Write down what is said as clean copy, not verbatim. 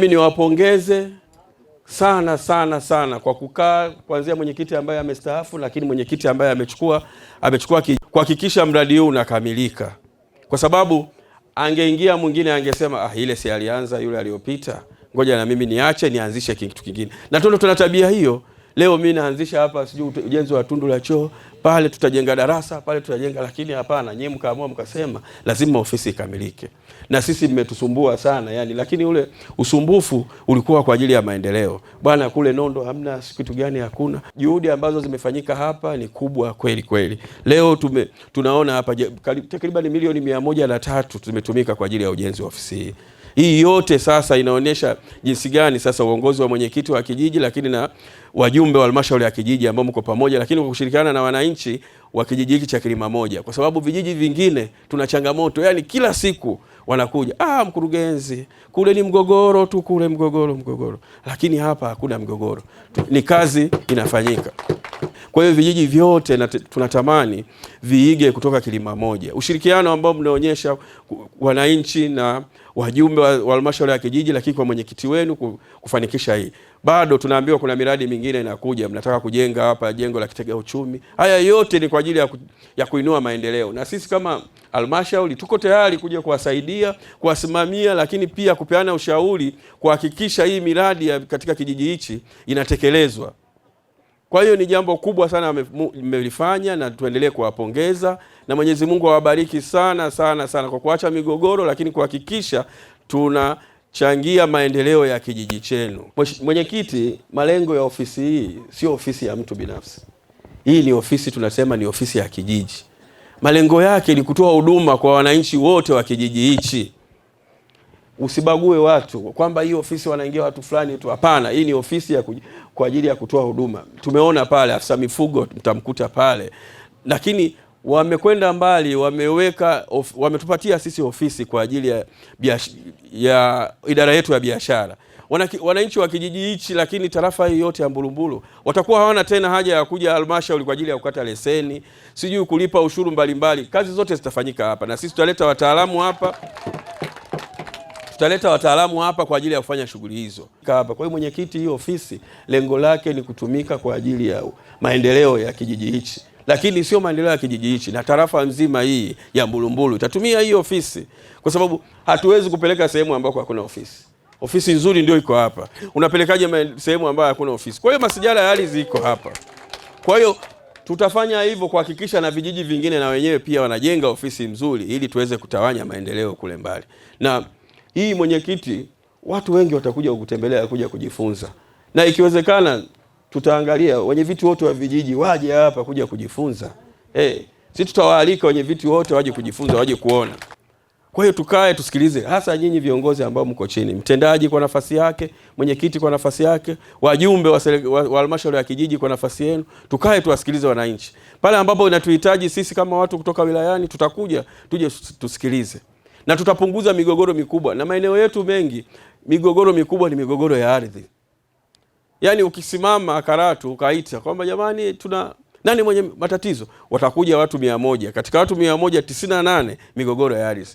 Mimi niwapongeze sana kwa kukaa kuanzia mwenyekiti ambaye amestaafu, lakini mwenyekiti ambaye amechukua kuhakikisha mradi huu unakamilika, kwa sababu angeingia mwingine angesema ile si alianza yule aliyopita, ngoja na mimi nianzishe kitu kingine. Na tuna tabia hiyo. Leo mimi naanzisha hapa sijui ujenzi wa tundu la choo, pale tutajenga darasa, pale tutajenga, lakini hapana, nyinyi mkaamua mkasema lazima ofisi ikamilike. Na sisi mmetusumbua sana yani, lakini ule usumbufu ulikuwa kwa ajili ya maendeleo. Bwana kule Nondo hamna kitu gani, hakuna. Juhudi ambazo zimefanyika hapa ni kubwa kweli. Leo tunaona hapa takriban milioni 103 zimetumika kwa ajili ya ujenzi wa ofisi hii. Hii yote sasa inaonyesha jinsi gani sasa uongozi wa mwenyekiti wa kijiji, lakini na wajumbe wa halmashauri ya kijiji ambao mko pamoja, lakini kwa kushirikiana na wananchi wa kijiji hiki cha Kilima1, kwa sababu vijiji vingine tuna changamoto yani kila siku wanakuja mkurugenzi, kule ni mgogoro tu, kule mgogoro, lakini hapa hakuna mgogoro, ni kazi inafanyika. Kwa hiyo vijiji vyote tunatamani viige kutoka Kilima1. Ushirikiano ambao mnaonyesha wananchi na wajumbe wa halmashauri ya kijiji, lakini kwa mwenyekiti wenu kufanikisha hii. Bado tunaambiwa kuna miradi mingine inakuja, mnataka kujenga hapa jengo la kitega uchumi. Haya yote ni kwa ajili ya kuinua maendeleo. Na sisi kama halmashauri tuko tayari kuja kuwasaidia, kuwasimamia, lakini pia kupeana ushauri kuhakikisha hii miradi katika kijiji hichi inatekelezwa. Kwa hiyo ni jambo kubwa sana mmelifanya na tuendelee kuwapongeza, na Mwenyezi Mungu awabariki sana kwa kuacha migogoro, lakini kuhakikisha tunachangia maendeleo ya kijiji chenu. Mwenyekiti, malengo ya ofisi hii sio ofisi ya mtu binafsi. Hii ni ofisi, tunasema ni ofisi ya kijiji. Malengo yake ni kutoa huduma kwa wananchi wote wa kijiji hichi. Usibague watu kwamba hii ofisi wanaingia watu fulani tu, hapana. Hii ni ofisi kwa ajili ya kutoa huduma. Tumeona pale afisa mifugo mtamkuta pale, lakini wamekwenda mbali, wametupatia sisi ofisi kwa ajili ya idara yetu ya biashara. Wananchi wa kijiji hichi, lakini tarafa hii yote ya Mbulumbulu watakuwa hawana tena haja ya kuja halmashauri kwa ajili ya kukata leseni, sijui kulipa ushuru mbalimbali. Kazi zote zitafanyika hapa, na sisi tutaleta wataalamu hapa kwa ajili ya kufanya shughuli hizo hapa. Kwa hiyo mwenyekiti, hii ofisi lengo lake ni kutumika kwa ajili ya maendeleo ya kijiji hichi, lakini sio maendeleo ya kijiji hichi, na tarafa nzima hii ya Mbulumbulu itatumia hii ofisi, kwa sababu hatuwezi kupeleka sehemu ambako hakuna ofisi. Ofisi nzuri ndio iko hapa. Unapelekaje sehemu ambayo hakuna ofisi? Kwa hiyo masijala ya ardhi iko hapa. Kwa hiyo tutafanya hivyo kuhakikisha na vijiji vingine na wenyewe pia wanajenga ofisi nzuri, ili tuweze kutawanya maendeleo kule mbali. Na hii mwenyekiti, watu wengi watakuja kukutembelea, kuja kujifunza, na ikiwezekana tutaangalia wenye viti wote wa vijiji waje hapa kuja kujifunza. Sisi tutawaalika wenye viti wote waje kujifunza, waje kuona. Kwa hiyo tukae tusikilize, hasa nyinyi viongozi ambao mko chini, mtendaji kwa nafasi yake, mwenyekiti kwa nafasi yake, wajumbe wa halmashauri ya kijiji kwa nafasi yenu. Tukae tuwasikilize wananchi. Pale ambapo inatuhitaji sisi kama watu kutoka wilayani, tuje tusikilize. Na tutapunguza migogoro mikubwa. Na maeneo yetu mengi migogoro mikubwa ni migogoro ya ardhi. Yaani ukisimama Karatu ukaita kwamba jamani nani mwenye matatizo, watakuja watu 100. Katika watu 198 migogoro ya ardhi.